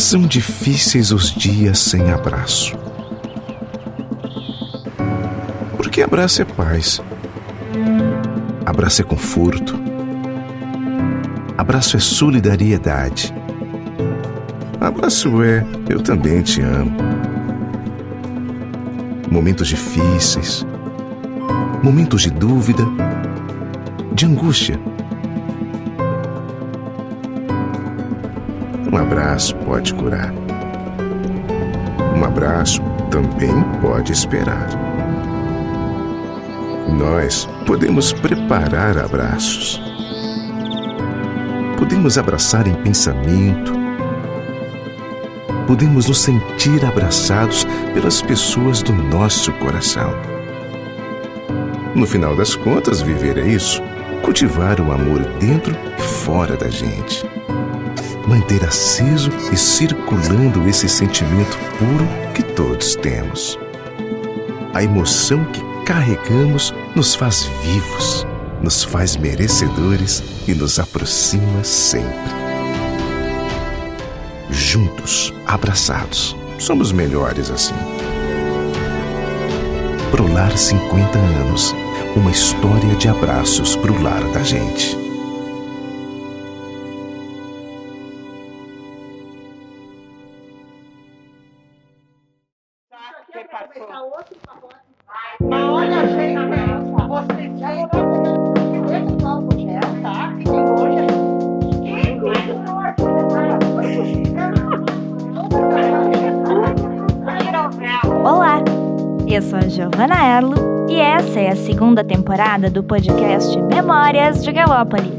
São difíceis os dias sem abraço. Porque abraço é paz. Abraço é conforto. Abraço é solidariedade. Abraço é eu também te amo. Momentos difíceis, momentos de dúvida, de angústia. Um abraço pode curar. Um abraço também pode esperar. Nós podemos preparar abraços. Podemos abraçar em pensamento. Podemos nos sentir abraçados pelas pessoas do nosso coração. No final das contas, viver é isso: cultivar o amor dentro e fora da gente. Manter aceso e circulando esse sentimento puro que todos temos. A emoção que carregamos nos faz vivos, nos faz merecedores e nos aproxima sempre. Juntos, abraçados, somos melhores assim. Pro Lar 50 anos, uma história de abraços pro lar da gente. Olha, gente, vocês viram esse álbum gel, tá? Que tem hoje. Olá, eu sou a Giovana Erlo e essa é a segunda temporada do podcast Memórias de Galópolis,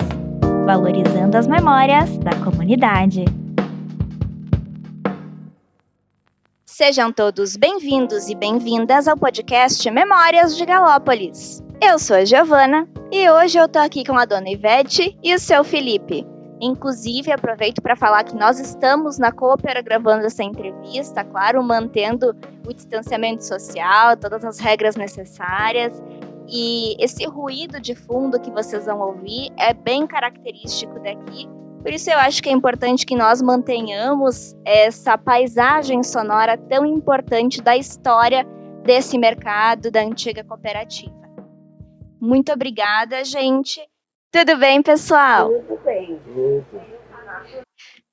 valorizando as memórias da comunidade. Sejam todos bem-vindos e bem-vindas ao podcast Memórias de Galópolis. Eu sou a Giovana e hoje eu tô aqui com a dona Ivete e o seu Felipe. Inclusive, aproveito para falar que nós estamos na Coopera gravando essa entrevista, claro, mantendo o distanciamento social, todas as regras necessárias. E esse ruído de fundo que vocês vão ouvir é bem característico daqui. Por isso eu acho que é importante que nós mantenhamos essa paisagem sonora tão importante da história desse mercado, da antiga cooperativa. Muito obrigada, gente. Tudo bem, pessoal? Tudo bem.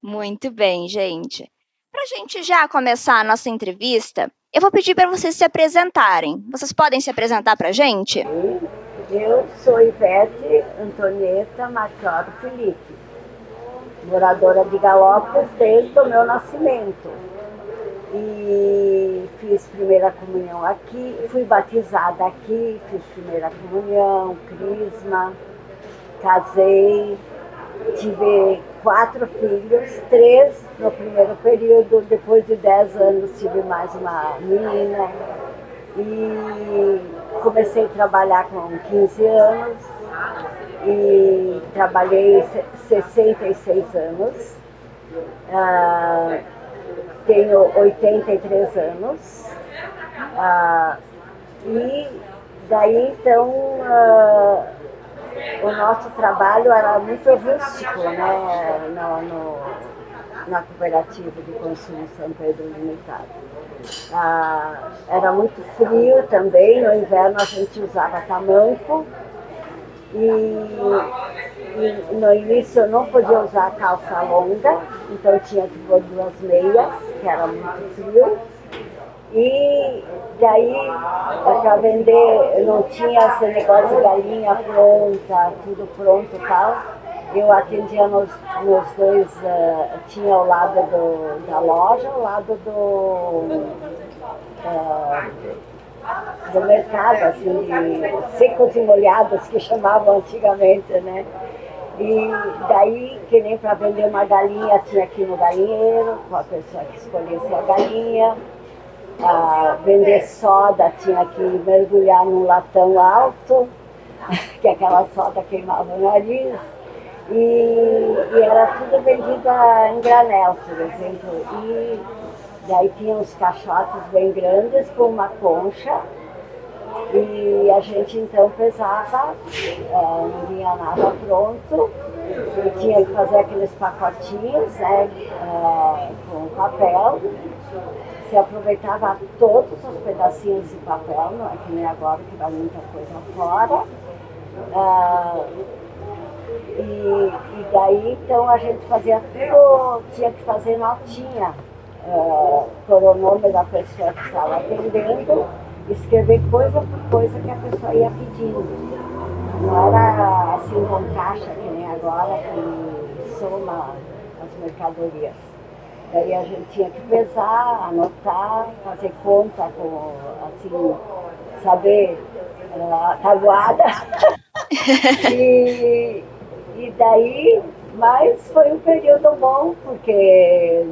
Muito bem, gente. Para a gente já começar a nossa entrevista, eu vou pedir para vocês se apresentarem. Vocês podem se apresentar para a gente? Eu sou Ivete Antonieta Machado Felipe, moradora de Galópolis desde o meu nascimento. E fiz primeira comunhão aqui, fui batizada aqui, fiz primeira comunhão, crisma, casei, tive 4 filhos, 3 no primeiro período, depois de 10 anos tive mais uma menina e comecei a trabalhar com 15 anos e trabalhei 66 anos, tenho 83 anos e daí então o nosso trabalho era muito rústico, né, na cooperativa de consumo São Pedro Limitado. Era muito frio também, no inverno a gente usava tamanco e no início eu não podia usar calça longa, então tinha que pôr 2 meias, que era muito frio. E daí, para vender, não tinha esse negócio de galinha pronta, tudo pronto e tal. Eu atendia nos 2, tinha ao lado da loja, ao lado do mercado, assim, de secos e molhados, que chamavam antigamente, né? E daí, que nem para vender uma galinha, tinha que ir no galinheiro, com a pessoa que escolhesse a galinha. Vender soda, tinha que mergulhar num latão alto, que aquela soda queimava o nariz, e era tudo vendido em granel, por exemplo. E daí tinha uns caixotes bem grandes com uma concha, E a gente então pesava, não vinha nada pronto, e tinha que fazer aqueles pacotinhos, né, com papel. Se aproveitava todos os pedacinhos de papel, não é que nem agora que vai muita coisa fora. E daí então a gente fazia tudo, tinha que fazer notinha, por o nome da pessoa que estava atendendo, escrever coisa por coisa que a pessoa ia pedindo. Não era assim com caixa que nem agora que soma as mercadorias. Daí a gente tinha que pesar, anotar, fazer conta, com, assim, saber a tabuada. E daí, mas foi um período bom, porque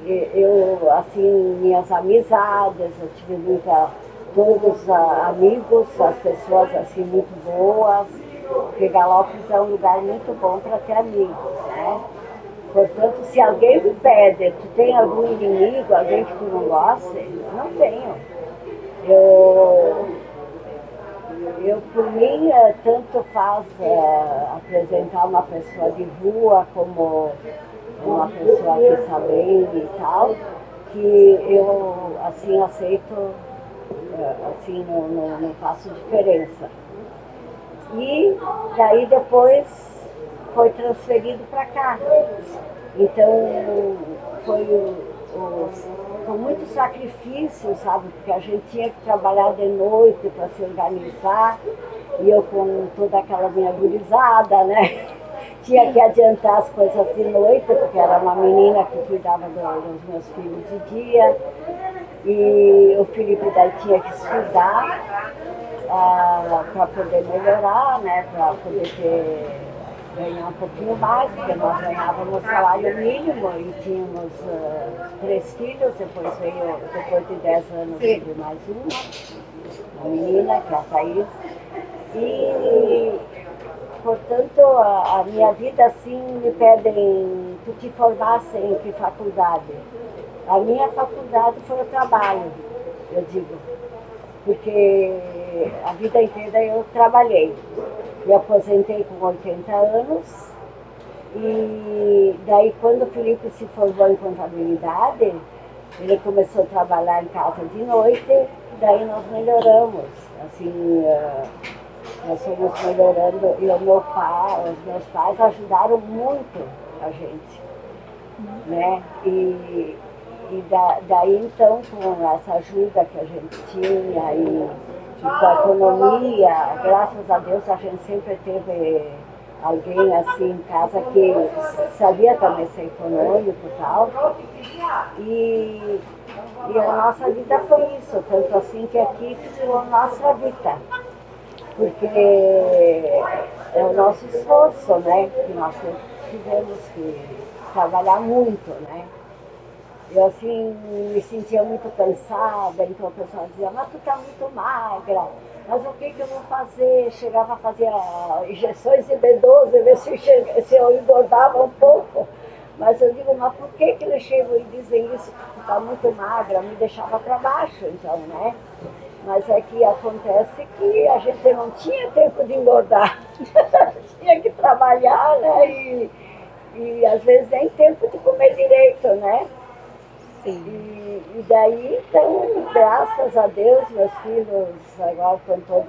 eu, assim, minhas amizades, eu tive todos amigos, as pessoas assim muito boas, porque Galópolis é um lugar muito bom para ter amigos, né? Portanto, se alguém me pede, tu tem algum inimigo, alguém que tu não gosta? Não tenho. Eu por mim, tanto faz apresentar uma pessoa de rua como uma pessoa que está bem e tal, que eu, assim, aceito, assim, não faço diferença. E daí depois foi transferido para cá. Então foi com muito sacrifício, sabe? Porque a gente tinha que trabalhar de noite para se organizar, e eu com toda aquela minha gurizada, né? Tinha que adiantar as coisas de noite, porque era uma menina que cuidava dos meus filhos de dia, e o Felipe daí tinha que estudar para poder melhorar, né? Para poder ganhar um pouquinho mais, porque nós ganhávamos salário mínimo e tínhamos 3 filhos, depois de 10 anos, tive mais uma menina, que é a Thaís. E, portanto, a minha vida, assim, me pedem que te formasse em que faculdade? A minha faculdade foi o trabalho, eu digo, porque a vida inteira eu trabalhei. Me aposentei com 80 anos e daí quando o Felipe se formou em contabilidade, ele começou a trabalhar em casa de noite, e daí nós melhoramos, assim, nós fomos melhorando, e os meus pais ajudaram muito a gente, né? Daí então, com essa ajuda que a gente tinha e com a economia, graças a Deus a gente sempre teve alguém assim em casa que sabia também ser econômico e tal. E a nossa vida foi isso, tanto assim que aqui ficou a nossa vida. Porque é o nosso esforço, né? Que nós tivemos que trabalhar muito, né? Eu assim me sentia muito cansada, então a pessoa dizia, mas tu tá muito magra, mas o que eu vou fazer? Chegava a fazer injeções de B12, ver se eu engordava um pouco. Mas eu digo, mas por que eles chegam e dizem isso? Que tu tá muito magra, me deixava para baixo, então, né? Mas é que acontece que a gente não tinha tempo de engordar, tinha que trabalhar, né? E às vezes nem tempo de comer direito, né? E daí, então, graças a Deus, meus filhos agora estão todos,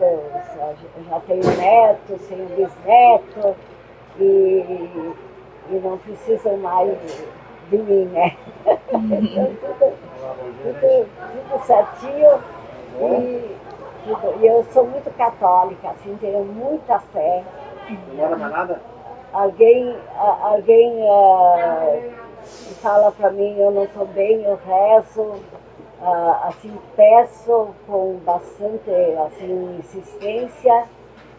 já tenho netos, tenho bisneto, e não precisam mais de mim, né? Então, tudo certinho, e eu sou muito católica, assim, tenho muita fé. Não mora mais nada? Alguém fala para mim, eu não estou bem, eu rezo, assim, peço com bastante assim, insistência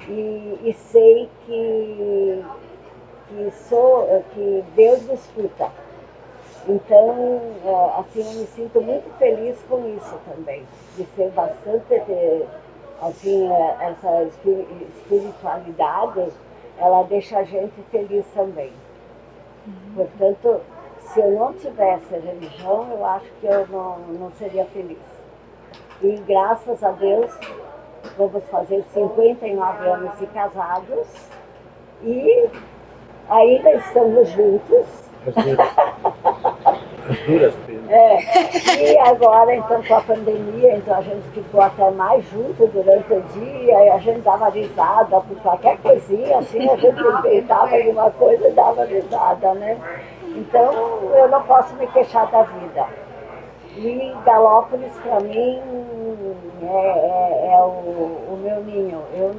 e sei que Deus me escuta. Então, assim, eu me sinto muito feliz com isso também, de ser bastante, assim, essa espiritualidade, ela deixa a gente feliz também. Portanto, se eu não tivesse religião, eu acho que eu não seria feliz. E graças a Deus, vamos fazer 59 anos de casados e ainda estamos juntos. As duras penas. E agora, então, com a pandemia, então a gente ficou até mais junto durante o dia, e a gente dava risada por qualquer coisinha, assim, a gente inventava alguma coisa e dava risada, né? Então, eu não posso me queixar da vida. E Galópolis, para mim, é o meu ninho. Eu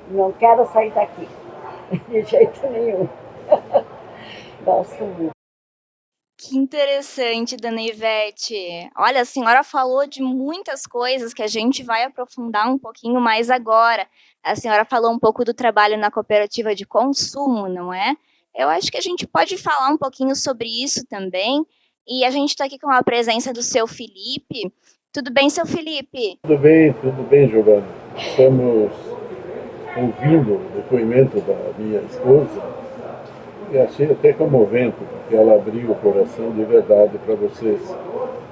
não quero sair daqui, de jeito nenhum. Gosto muito. Que interessante, dona Ivete. Olha, a senhora falou de muitas coisas que a gente vai aprofundar um pouquinho mais agora. A senhora falou um pouco do trabalho na cooperativa de consumo, não é? Eu acho que a gente pode falar um pouquinho sobre isso também. E a gente está aqui com a presença do seu Felipe. Tudo bem, seu Felipe? Tudo bem, Giovana. Estamos ouvindo o depoimento da minha esposa e achei até comovente, porque ela abriu o coração de verdade para vocês.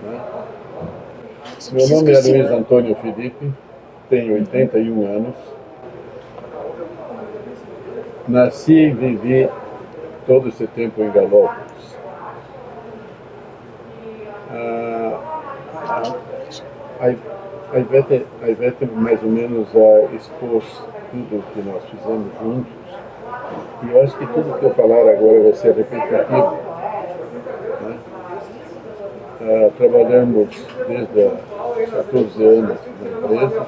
Né? Meu nome é Luiz Antônio Felipe, tenho 81 anos. Nasci e vivi todo esse tempo em Galópolis. A Ivete mais ou menos expôs tudo o que nós fizemos juntos. E eu acho que tudo que eu falar agora vai ser repetitivo. Né? Trabalhamos desde há 14 anos na empresa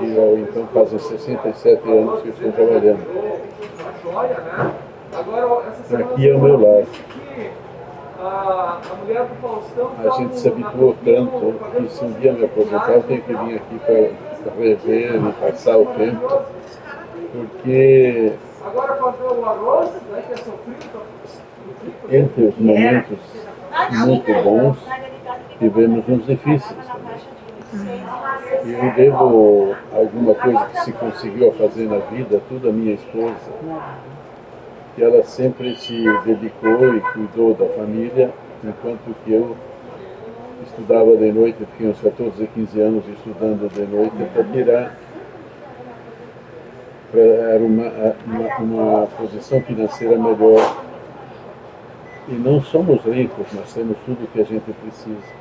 e então fazem 67 anos que estou trabalhando. Aqui é o meu lar. A gente se habituou tanto que se um dia me aposentar eu tenho que vir aqui para rever e passar o tempo, porque entre os momentos muito bons tivemos uns difíceis também. E eu devo alguma coisa que se conseguiu fazer na vida, tudo a minha esposa, que ela sempre se dedicou e cuidou da família, enquanto que eu estudava de noite, fiquei uns 14, 15 anos estudando de noite para tirar uma posição financeira melhor. E não somos ricos, nós temos tudo o que a gente precisa.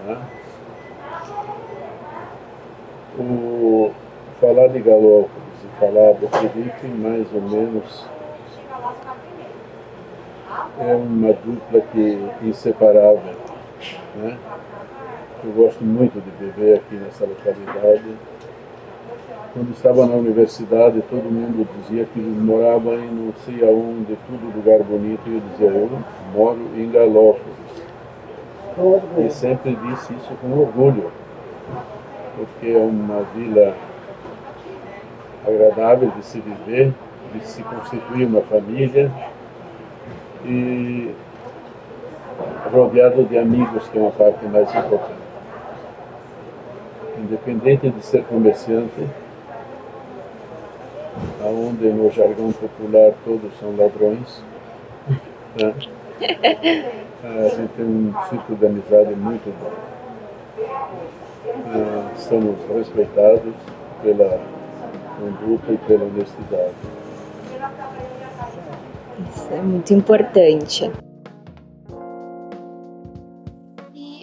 Tá? Falar de Galópolis e falar do Felipe, mais ou menos, é uma dupla inseparável. Né? Eu gosto muito de viver aqui nessa localidade. Quando estava na universidade, todo mundo dizia que morava em não sei aonde, tudo lugar bonito, e eu dizia, eu moro em Galópolis. E sempre disse isso com orgulho, porque é uma vila agradável de se viver, de se constituir uma família e rodeado de amigos, que é uma parte mais importante. Independente de ser comerciante, onde no jargão popular todos são ladrões, né? A gente tem um ciclo de amizade muito bom. Somos respeitados pela conduta e pela honestidade. Isso é muito importante.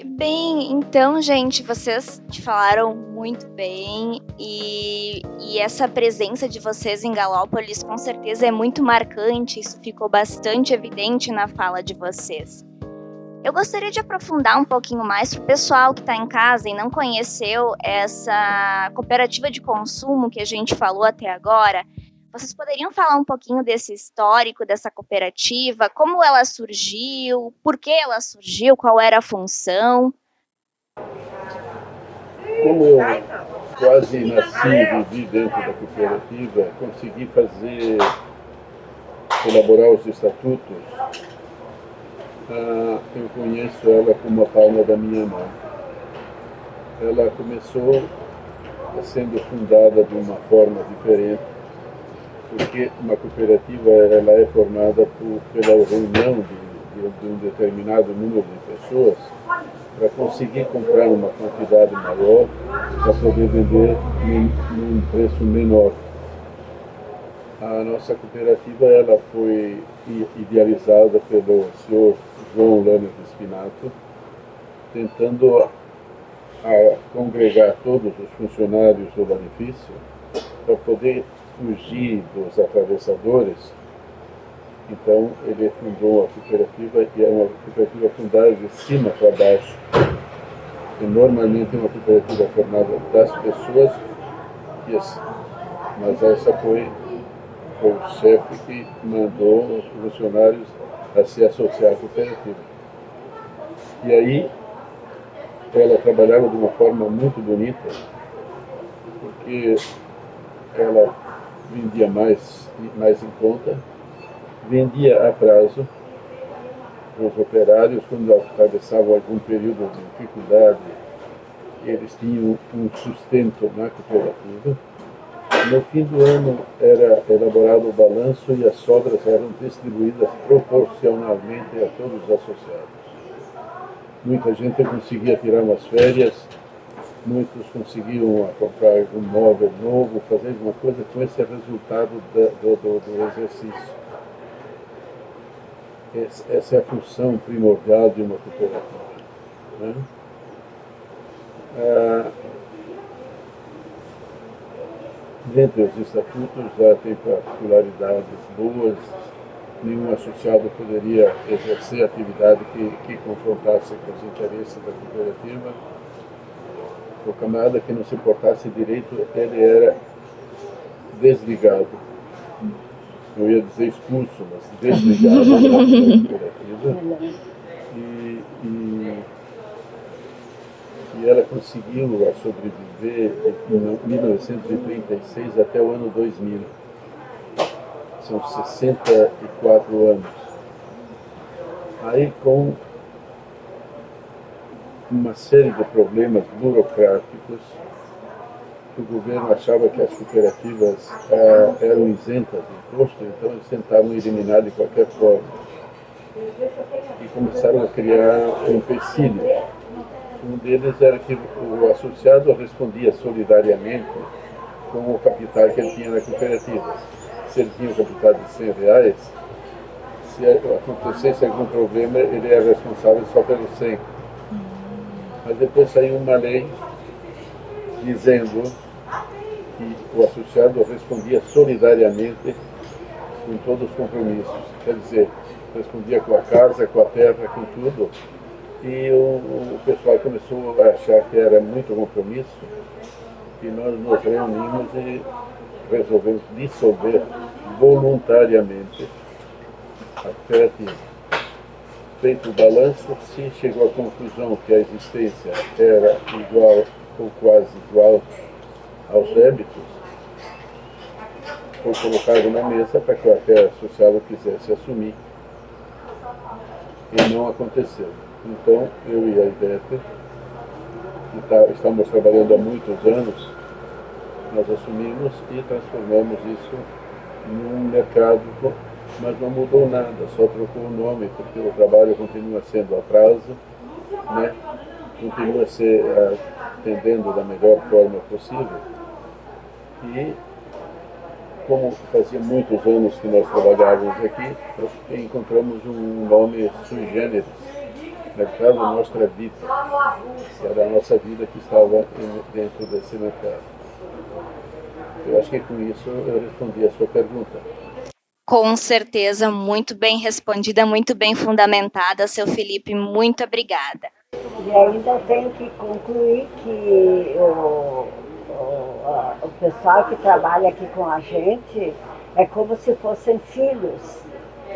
Bem, então, gente, vocês falaram muito bem e essa presença de vocês em Galópolis com certeza é muito marcante, isso ficou bastante evidente na fala de vocês. Eu gostaria de aprofundar um pouquinho mais para o pessoal que está em casa e não conheceu essa cooperativa de consumo que a gente falou até agora. Vocês poderiam falar um pouquinho desse histórico dessa cooperativa, como ela surgiu, por que ela surgiu, qual era a função? Como eu quase nasci e vivi dentro da cooperativa, consegui elaborar os estatutos. Eu conheço ela como a palma da minha mão. Ela começou sendo fundada de uma forma diferente, porque uma cooperativa ela é formada pela reunião de um determinado número de pessoas para conseguir comprar uma quantidade maior para poder vender num preço menor. A nossa cooperativa ela foi idealizada pelo senhor João Lânia de Spinato, tentando congregar todos os funcionários do benefício para poder fugir dos atravessadores. Então ele fundou a cooperativa, e é uma cooperativa fundada de cima para baixo. E normalmente é uma cooperativa formada das pessoas, mas essa foi o chefe que mandou os funcionários a se associar à cooperativa. E aí ela trabalhava de uma forma muito bonita, porque ela vendia mais em conta, vendia a prazo para os operários quando atravessavam algum período de dificuldade, eles tinham um sustento na cooperativa. No fim do ano era elaborado o balanço e as sobras eram distribuídas proporcionalmente a todos os associados. Muita gente conseguia tirar umas férias, muitos conseguiam comprar um móvel novo, fazer alguma coisa com esse resultado do exercício. Essa é a função primordial de uma cooperativa, né? Dentre os estatutos já tem particularidades boas, nenhum associado poderia exercer atividade que confrontasse com os interesses da cooperativa. O camarada que não se portasse direito, ele era desligado. Eu ia dizer expulso, mas desligado da cooperativa. E ela conseguiu sobreviver de 1936 até o ano 2000. São 64 anos. Aí, com uma série de problemas burocráticos, que o governo achava que as cooperativas eram isentas de imposto, então eles tentavam eliminar de qualquer forma. E começaram a criar empecilhos. Um deles era que o associado respondia solidariamente com o capital que ele tinha na cooperativa. Se ele tinha um capital de R$100, se acontecesse algum problema, ele era responsável só pelos 100. Mas depois saiu uma lei dizendo que o associado respondia solidariamente com todos os compromissos. Quer dizer, respondia com a casa, com a terra, com tudo. E o pessoal começou a achar que era muito compromisso, e nós nos reunimos e resolvemos dissolver voluntariamente a cooperativa. Feito o balanço, se chegou à conclusão que a existência era igual ou quase igual aos débitos, foi colocado na mesa para que qualquer associado quisesse assumir, e não aconteceu. Então, eu e a Ivete, que estamos trabalhando há muitos anos, nós assumimos e transformamos isso num mercado, mas não mudou nada, só trocou o nome, porque o trabalho continua sendo a prazo, né? Continua se atendendo da melhor forma possível. E, como fazia muitos anos que nós trabalhávamos aqui, encontramos um nome sui generis, mercado Nostra Vita, que era a nossa vida que estava dentro desse mercado. Eu acho que com isso eu respondi a sua pergunta. Com certeza, muito bem respondida, muito bem fundamentada, seu Felipe, muito obrigada. E ainda tenho que concluir que o pessoal que trabalha aqui com a gente é como se fossem filhos.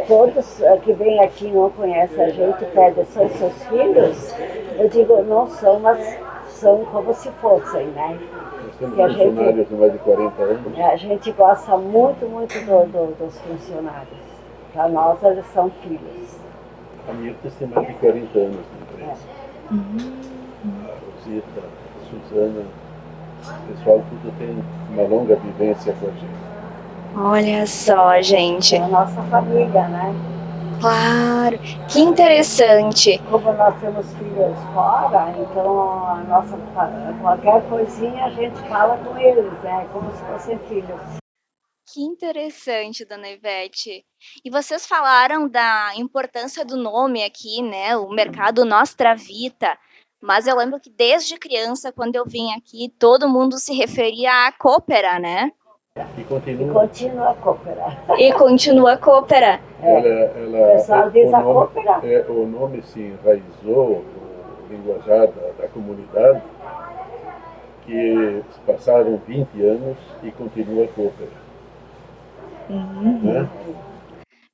Todos que vêm aqui e não conhecem a gente pedem, são seus filhos? Eu digo, não são, mas são como se fossem, né? Nós temos funcionários de mais de 40 anos. A gente gosta muito dos funcionários. Para nós, eles são filhos. A Mirta tem mais de 40 anos na empresa. A Rosita, a Suzana, o pessoal tudo tem uma longa vivência com a gente. Olha só, gente. É a nossa família, né? Claro, que interessante. Como nós temos filhos fora, então qualquer coisinha a gente fala com eles, né? Como se fossem filhos. Que interessante, dona Ivete. E vocês falaram da importância do nome aqui, né? O mercado Nostra Vita. Mas eu lembro que desde criança, quando eu vim aqui, todo mundo se referia à Coopera, né? E E continua. continua a cooperar. E continua Coopera. O pessoal diz a cooperar. O nome se enraizou no linguajar da comunidade, que passaram 20 anos e continua a cooperar. Né?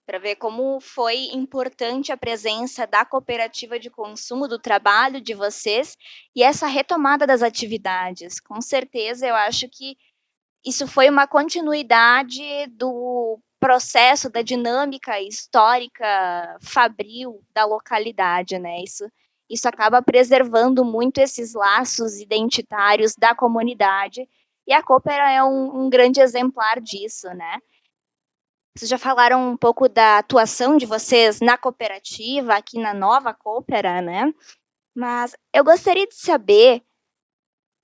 Para ver como foi importante a presença da cooperativa de consumo, do trabalho de vocês e essa retomada das atividades. Com certeza, eu acho que isso foi uma continuidade do processo, da dinâmica histórica fabril da localidade, né? Isso acaba preservando muito esses laços identitários da comunidade, e a Coopera é um grande exemplar disso, né? Vocês já falaram um pouco da atuação de vocês na cooperativa, aqui na nova Coopera, né? Mas eu gostaria de saber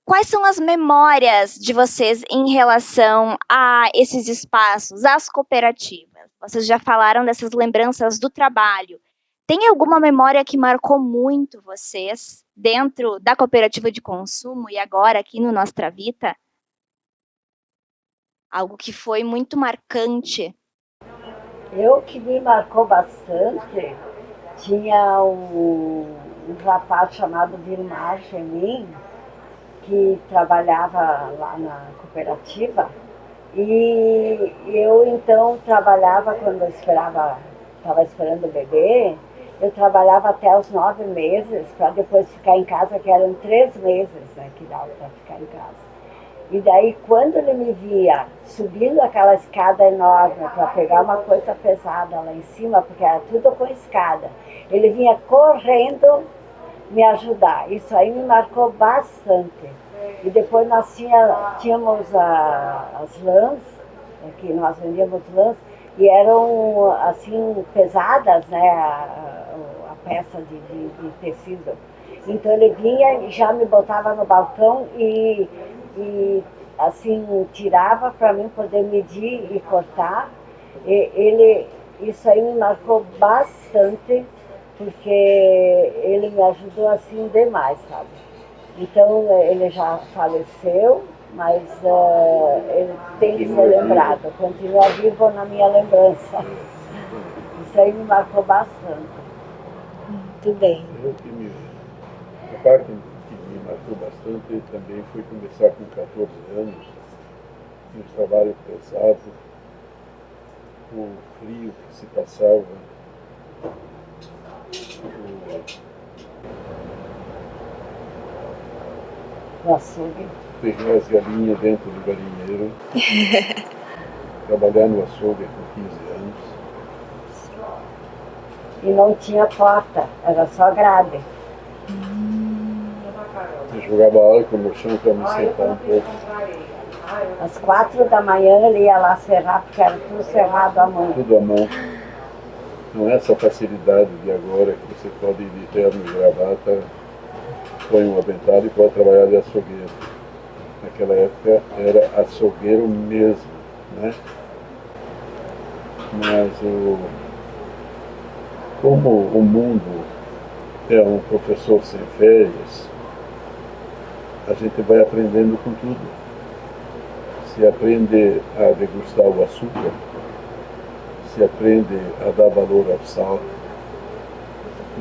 quais são as memórias de vocês em relação a esses espaços, às cooperativas? Vocês já falaram dessas lembranças do trabalho. Tem alguma memória que marcou muito vocês dentro da cooperativa de consumo e agora aqui no Nostra Vita? Algo que foi muito marcante. Eu que me marcou bastante, tinha um rapaz chamado Vilmar Gemin, que trabalhava lá na cooperativa, e eu então trabalhava quando eu estava esperando o bebê, eu trabalhava até os 9 meses, para depois ficar em casa, que eram 3 meses, né, que dava para ficar em casa. E daí, quando ele me via subindo aquela escada enorme para pegar uma coisa pesada lá em cima, porque era tudo com escada, ele vinha correndo me ajudar. Isso aí me marcou bastante. E depois nós tínhamos as lãs, que nós vendíamos lãs, e eram assim pesadas, né, a peça de tecido. Então ele vinha e já me botava no balcão e assim tirava para mim poder medir e cortar. Isso aí me marcou bastante, porque ele me ajudou assim demais, sabe? Então ele já faleceu, mas ele tem que ser lembrado, continua vivo na minha lembrança. Isso aí me marcou bastante. Muito bem. A parte que me marcou bastante também foi começar com 14 anos, um trabalho pesado, o frio que se passava, O açougue. pegar as galinhas dentro do galinheiro, trabalhar no açougue com 15 anos. E não tinha porta, era só grade. Eu jogava álcool no chão para me sentar um pouco. Às 4 da manhã ele ia lá serrar, porque era tudo serrado à mão. Tudo à mão. Não é essa facilidade de agora que você pode ir de terno e gravata, põe um avental e pode trabalhar de açougueiro. Naquela época era açougueiro mesmo, né? Mas como o mundo é um professor sem férias, a gente vai aprendendo com tudo. Se aprende a degustar o açúcar, se aprende a dar valor ao sal,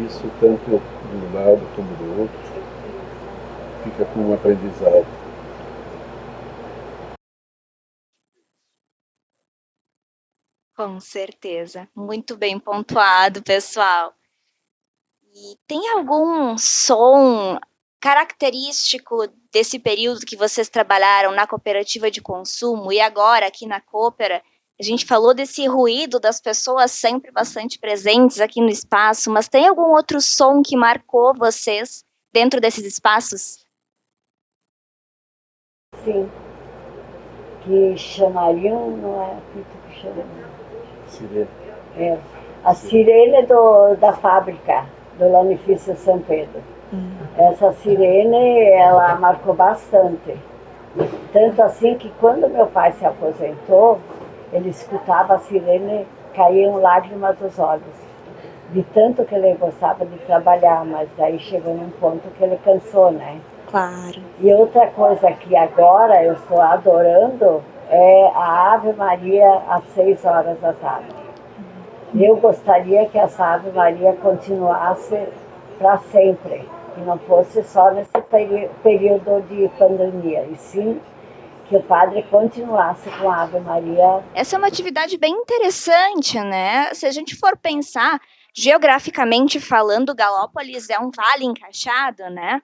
isso tanto de um lado como do outro, fica como um aprendizado. Com certeza. Muito bem pontuado, pessoal. E tem algum som característico desse período que vocês trabalharam na cooperativa de consumo e agora aqui na Coopera? A gente falou desse ruído das pessoas sempre bastante presentes aqui no espaço, mas tem algum outro som que marcou vocês dentro desses espaços? Sim, que chamariam, não é apito que chamariam. Sirene. A sirene da fábrica, do Lanifício São Pedro. Essa sirene, ela marcou bastante. Tanto assim que quando meu pai se aposentou, ele escutava a sirene, caíam lágrimas dos olhos. De tanto que ele gostava de trabalhar, mas aí chegou num ponto que ele cansou, né? Claro. E outra coisa que agora eu estou adorando é a Ave Maria às 6 horas da tarde. Eu gostaria que essa Ave Maria continuasse para sempre, que não fosse só nesse período de pandemia, e sim que o padre continuasse com a Ave Maria. Essa é uma atividade bem interessante, né? Se a gente for pensar, geograficamente falando, Galópolis é um vale encaixado, né?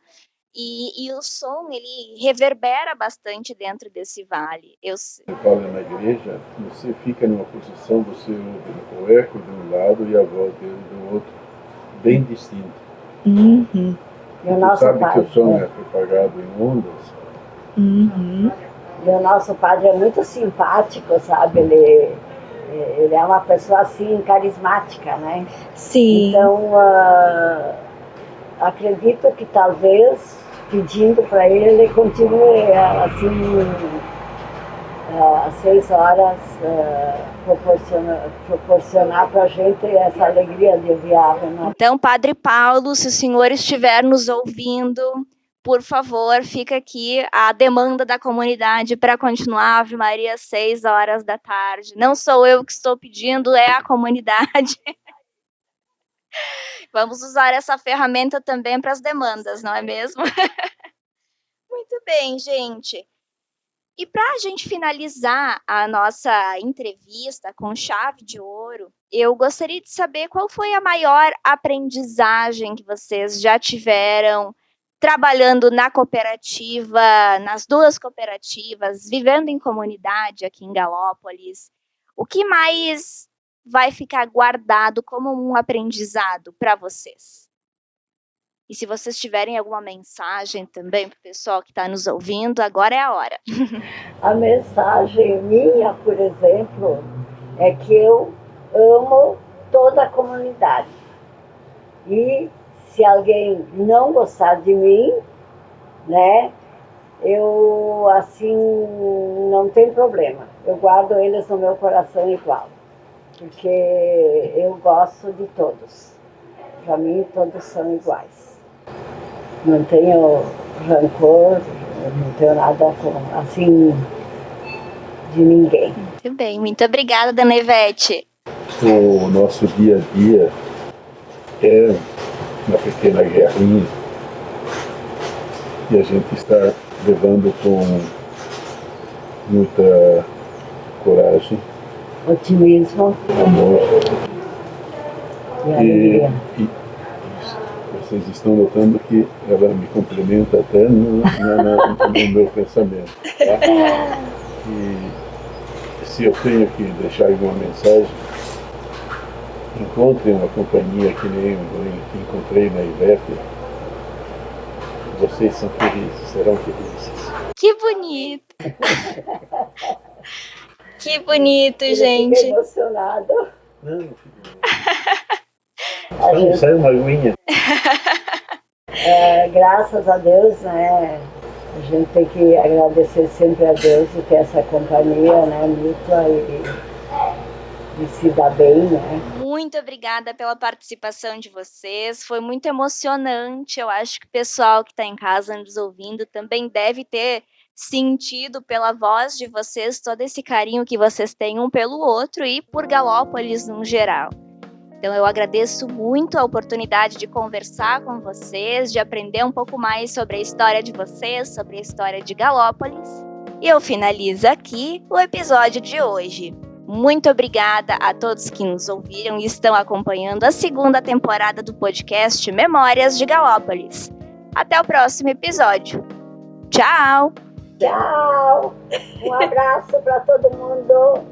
E o som, ele reverbera bastante dentro desse vale. Você fala na igreja, você fica numa posição, você ouve o eco de um lado e a voz dele do outro, bem distinto. Uhum. E o nosso sabe padre, que o som é propagado em ondas. Uhum. E o nosso padre é muito simpático, sabe? Ele é uma pessoa assim, carismática, né? Sim. Então, acredito que talvez, pedindo para ele continue assim, às 6 horas, proporcionar para a gente essa alegria de ouvir a Ave Maria. Então, Padre Paulo, se o senhor estiver nos ouvindo, por favor, fica aqui a demanda da comunidade para continuar a Ave Maria às 6 horas da tarde. Não sou eu que estou pedindo, é a comunidade. Vamos usar essa ferramenta também para as demandas, não é mesmo? Muito bem, gente. E para a gente finalizar a nossa entrevista com chave de ouro, eu gostaria de saber qual foi a maior aprendizagem que vocês já tiveram trabalhando na cooperativa, nas duas cooperativas, vivendo em comunidade aqui em Galópolis. O que mais vai ficar guardado como um aprendizado para vocês? E se vocês tiverem alguma mensagem também para o pessoal que está nos ouvindo, agora é a hora. A mensagem minha, por exemplo, é que eu amo toda a comunidade. E se alguém não gostar de mim, né, eu, assim, não tem problema. Eu guardo eles no meu coração igual. Porque eu gosto de todos. Para mim, todos são iguais. Não tenho rancor, não tenho nada assim de ninguém. Muito bem, muito obrigada, Dona Ivete. O nosso dia a dia é uma pequena guerrinha e a gente está levando com muita coragem, Otimismo, amor e alegria. e vocês estão notando que ela me complementa até no meu pensamento. Tá? E se eu tenho que deixar alguma mensagem, encontrem uma companhia que nem eu encontrei na Ivete. Vocês são felizes, serão felizes. Que bonito! Que bonito, gente! Fiquei emocionado. Não, filho. Sai uma aguinha. Graças a Deus, né? A gente tem que agradecer sempre a Deus e ter essa companhia, né, mútua e se dar bem, né? Muito obrigada pela participação de vocês, foi muito emocionante. Eu acho que o pessoal que está em casa nos ouvindo também deve ter sentido pela voz de vocês todo esse carinho que vocês têm um pelo outro e por Galópolis no geral. Então eu agradeço muito a oportunidade de conversar com vocês, de aprender um pouco mais sobre a história de vocês, sobre a história de Galópolis. E eu finalizo aqui o episódio de hoje. Muito obrigada a todos que nos ouviram e estão acompanhando a segunda temporada do podcast Memórias de Galópolis. Até o próximo episódio. Tchau! Tchau! Um abraço para todo mundo!